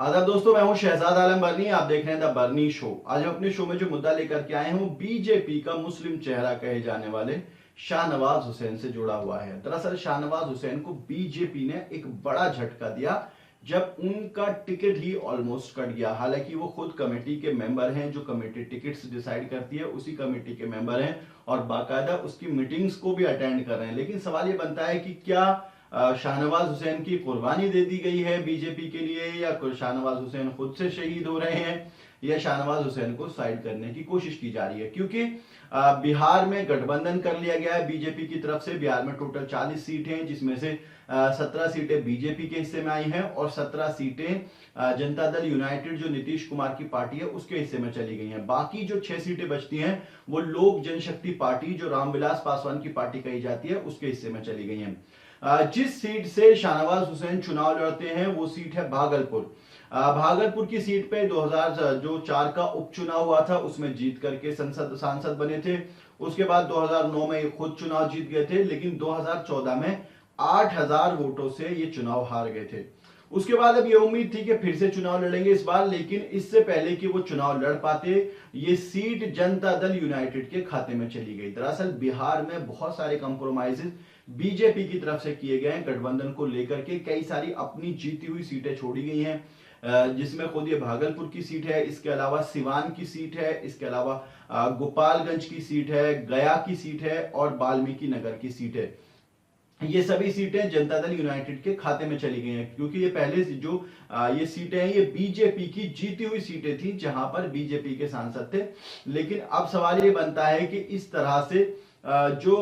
आदाब दोस्तों, मैं हूं शहजाद आलम बर्नी। आप देख रहे हैं द बर्नी शो। आज हम अपने शो में जो मुद्दा लेकर के आए हैं वो बीजेपी का मुस्लिम चेहरा कहे जाने वाले शाहनवाज हुसैन से जुड़ा हुआ है। दरअसल शाहनवाज हुसैन को बीजेपी ने एक बड़ा झटका दिया जब उनका टिकट ही ऑलमोस्ट कट गया। हालांकि वो खुद कमेटी के मेंबर हैं, जो कमेटी टिकट्स डिसाइड करती है उसी कमेटी के मेंबर हैं और बाकायदा उसकी मीटिंग्स को भी अटेंड कर रहे हैं। लेकिन सवाल ये बनता है कि क्या शाहनवाज हुसैन की कुर्बानी दे दी गई है बीजेपी के लिए, या शाहनवाज हुसैन खुद से शहीद हो रहे हैं, या शाहनवाज हुसैन को साइड करने की कोशिश की जा रही है। क्योंकि बिहार में गठबंधन कर लिया गया है बीजेपी की तरफ से। बिहार में टोटल 40 सीटें हैं, जिसमें से 17 सीटें बीजेपी के हिस्से में आई हैं और 17 सीटें जनता दल यूनाइटेड जो नीतीश कुमार की पार्टी है उसके हिस्से में चली गई हैं। बाकी जो 6 सीटें बचती हैं वो लोक जनशक्ति पार्टी जो रामविलास पासवान की पार्टी कही जाती है उसके हिस्से में चली गई हैं। जिस सीट से शाहनवाज हुसैन चुनाव लड़ते हैं वो सीट है भागलपुर। भागलपुर की सीट पे 2004 का उपचुनाव हुआ था, उसमें जीत करके सांसद बने थे। उसके बाद 2009 में खुद चुनाव जीत गए थे, लेकिन 2014 में 8000 वोटों से ये चुनाव हार गए थे। उसके बाद अब ये उम्मीद थी कि फिर से चुनाव लड़ेंगे इस बार, लेकिन इससे पहले कि वो चुनाव लड़ पाते ये सीट जनता दल यूनाइटेड के खाते में चली गई। दरअसल बिहार में बहुत सारे कंप्रोमाइजेस बीजेपी की तरफ से किए गए हैं गठबंधन को लेकर के। कई सारी अपनी जीती हुई सीटें छोड़ी गई हैं, जिसमें खुद ये भागलपुर की सीट है, इसके अलावा सिवान की सीट है, इसके अलावा गोपालगंज की सीट है, गया की सीट है और वाल्मीकि नगर की सीट है। ये सभी सीटें जनता दल यूनाइटेड के खाते में चली गई हैं, क्योंकि ये पहले जो ये सीटें हैं ये बीजेपी की जीती हुई सीटें थी जहां पर बीजेपी के सांसद थे। लेकिन अब सवाल ये बनता है कि इस तरह से जो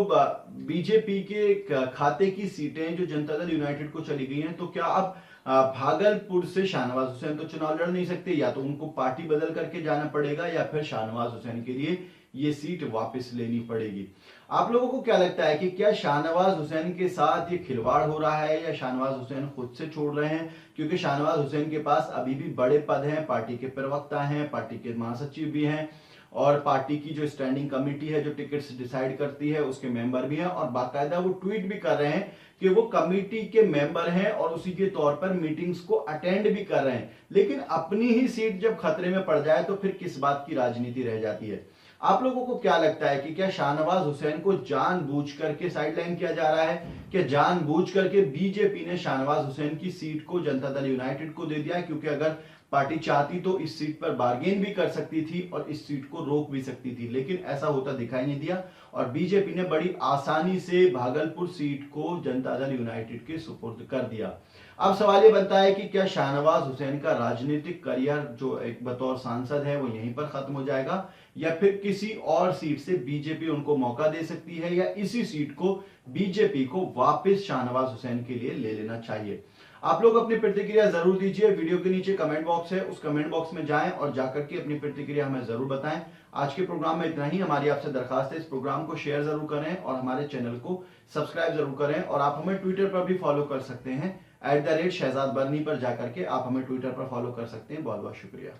बीजेपी के खाते की सीटें जो जनता दल यूनाइटेड को चली गई हैं, तो क्या अब भागलपुर से शाहनवाज हुसैन तो चुनाव लड़ नहीं सकते, या तो उनको पार्टी बदल करके जाना पड़ेगा या फिर शाहनवाज हुसैन के लिए ये सीट वापस लेनी पड़ेगी। आप लोगों को क्या लगता है कि क्या शाहनवाज हुसैन के साथ ये खिलवाड़ हो रहा है या शाहनवाज हुसैन खुद से छोड़ रहे हैं? क्योंकि शाहनवाज हुसैन के पास अभी भी बड़े पद हैं, पार्टी के प्रवक्ता हैं, पार्टी के महासचिव भी हैं और पार्टी की जो स्टैंडिंग कमेटी है जो टिकट्स डिसाइड करती है उसके मेंबर भी हैं, और बाकायदा वो ट्वीट भी कर रहे हैं कि वो कमेटी के मेंबर हैं और उसी के तौर पर मीटिंग्स को अटेंड भी कर रहे हैं। लेकिन अपनी ही सीट जब खतरे में पड़ जाए तो फिर किस बात की राजनीति रह जाती है? आप लोगों को क्या लगता है कि क्या शाहनवाज हुसैन को जानबूझ करके साइडलाइन किया जा रहा है? क्या जानबूझ करके बीजेपी ने शाहनवाज हुसैन की सीट को जनता दल यूनाइटेड को दे दिया है? क्योंकि अगर पार्टी चाहती तो इस सीट पर बार्गेन भी कर सकती थी और इस सीट को रोक भी सकती थी, लेकिन ऐसा होता दिखाई नहीं दिया और बीजेपी ने बड़ी आसानी से भागलपुर सीट को जनता दल यूनाइटेड के सुपुर्द कर दिया। अब सवाल ये बनता है कि क्या शाहनवाज हुसैन का राजनीतिक करियर जो एक बतौर सांसद है वो यहीं पर खत्म हो जाएगा, या फिर किसी और सीट से बीजेपी उनको मौका दे सकती है, या इसी सीट को बीजेपी को वापस शाहनवाज हुसैन के लिए ले लेना चाहिए? आप लोग अपनी प्रतिक्रिया जरूर दीजिए। वीडियो के नीचे कमेंट बॉक्स है, उस कमेंट बॉक्स में जाएं और जाकर के अपनी प्रतिक्रिया हमें जरूर बताएं। आज के प्रोग्राम में इतना ही। हमारी आपसे दरखास्त है इस प्रोग्राम को शेयर जरूर करें और हमारे चैनल को सब्सक्राइब जरूर करें। और आप हमें ट्विटर पर भी फॉलो कर सकते हैं, @शहजाद बर्नी पर जाकर के आप हमें ट्विटर पर फॉलो कर सकते हैं। बहुत बहुत शुक्रिया।